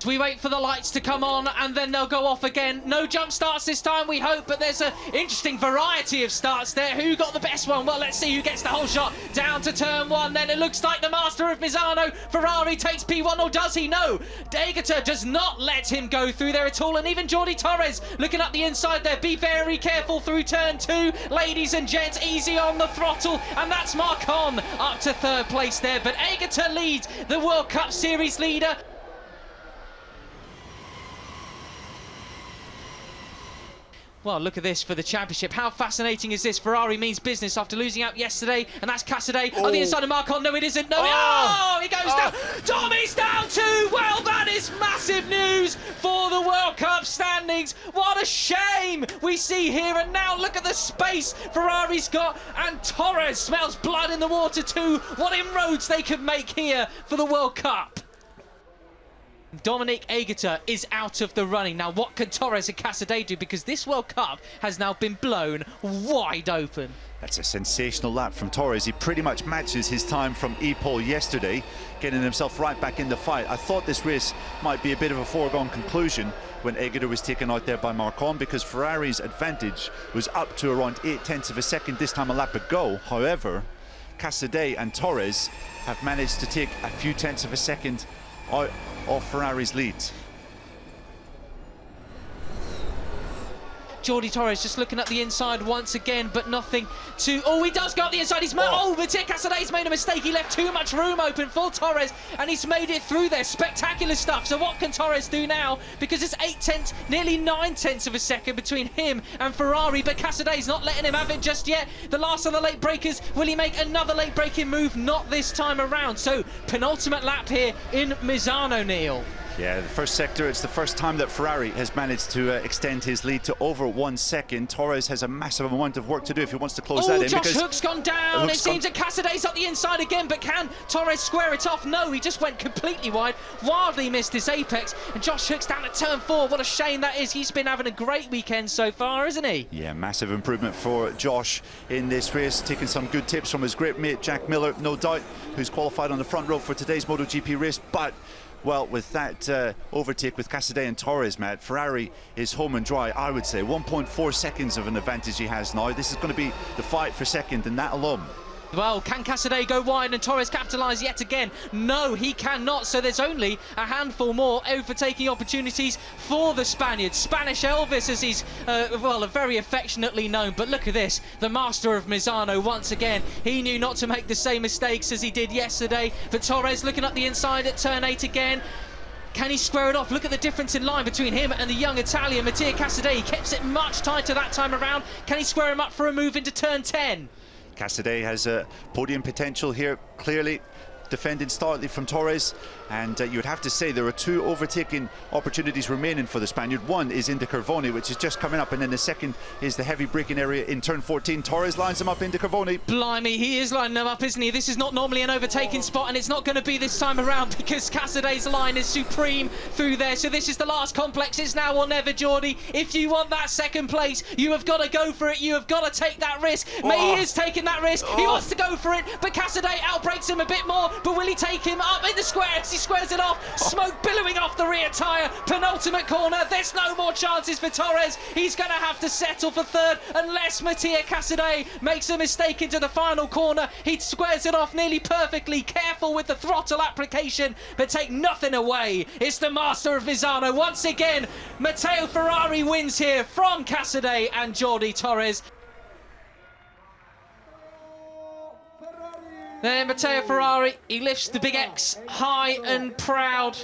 we wait for the lights to come on and then they'll go off again. No jump starts this time, we hope, but there's an interesting variety of starts there. Who got the best one? Well, let's see who gets the whole shot. Down to turn one, then it looks like the master of Misano, Ferrari, takes P1, or does he? No. Aegerter does not let him go through there at all, and even Jordi Torres looking up the inside there. Be very careful through turn two, ladies and gents, easy on the throttle, and that's Marcon up to third place there. But Aegerter leads the World Cup Series leader. Well, look at this for the championship. How fascinating is this? Ferrari means business after losing out yesterday, and that's Casadei on the inside of Marcon. No, it isn't. No, he goes down. Domi's down too. Well, that is massive news for the World Cup standings. What a shame we see here. And now look at the space Ferrari's got, and Torres smells blood in the water too. What inroads they could make here for the World Cup. Domi Aegerter is out of the running. Now, what can Torres and Casadei do? Because this World Cup has now been blown wide open. That's a sensational lap from Torres. He pretty much matches his time from E-pole yesterday, getting himself right back in the fight. I thought this race might be a bit of a foregone conclusion when Aegerter was taken out there by Marcon, because Ferrari's advantage was up to around 0.8 of a second this time a lap ago. However, Casadei and Torres have managed to take a few tenths of a second out of Ferrari's lead. Jordi Torres just looking at the inside once again, but nothing to... Oh, he does go up the inside. Mattia Casadei's made a mistake. He left too much room open for Torres, and he's made it through there. Spectacular stuff. So what can Torres do now? Because it's 8 tenths, nearly 9 tenths of a second between him and Ferrari, but Casadei's not letting him have it just yet. The last of the late breakers. Will he make another late breaking move? Not this time around. So penultimate lap here in Misano, Neil. Yeah, the first sector, it's the first time that Ferrari has managed to extend his lead to over 1 second. Torres has a massive amount of work to do if he wants to close that in. Josh Hook's gone down. It seems that Casadei's up the inside again, but can Torres square it off? No, he just went completely wide, wildly missed his apex, and Josh Hook's down at turn 4. What a shame that is. He's been having a great weekend so far, isn't he? Yeah, massive improvement for Josh in this race, taking some good tips from his great mate Jack Miller, no doubt, who's qualified on the front row for today's MotoGP race. But well, with that overtake with Casadei and Torres, Matt, Ferrari is home and dry, I would say. 1.4 seconds of an advantage he has now. This is going to be the fight for second, and that alone. Well, can Casadei go wide and Torres capitalise yet again? No, he cannot. So there's only a handful more overtaking opportunities for the Spaniard. Spanish Elvis, as he's, very affectionately known. But look at this, the master of Misano once again. He knew not to make the same mistakes as he did yesterday. But Torres looking up the inside at turn 8 again. Can he square it off? Look at the difference in line between him and the young Italian, Mattia Casadei. He keeps it much tighter that time around. Can he square him up for a move into turn 10? Casadei has a podium potential here, clearly defending stoutly from Torres, and you would have to say there are 2 overtaking opportunities remaining for the Spaniard. One is into Curvone, which is just coming up, and then the second is the heavy braking area in turn 14. Torres lines him up into Curvone. Blimey, he is lining them up, isn't he? This is not normally an overtaking spot, and it's not going to be this time around because Casadei's line is supreme through there. So this is the last complex. It's now or never, Jordi. If you want that second place, you have got to go for it. You have got to take that risk. He is taking that risk. He wants to go for it, but Casadei outbreaks him a bit more. But will he take him up in the squares? He squares it off. Smoke billowing off the rear tyre. Penultimate corner. There's no more chances for Torres. He's going to have to settle for third unless Mattia Casadei makes a mistake into the final corner. He squares it off nearly perfectly. Careful with the throttle application, but take nothing away. It's the master of Misano once again. Matteo Ferrari wins here from Casadei and Jordi Torres. There, Matteo Ferrari, he lifts the big X high and proud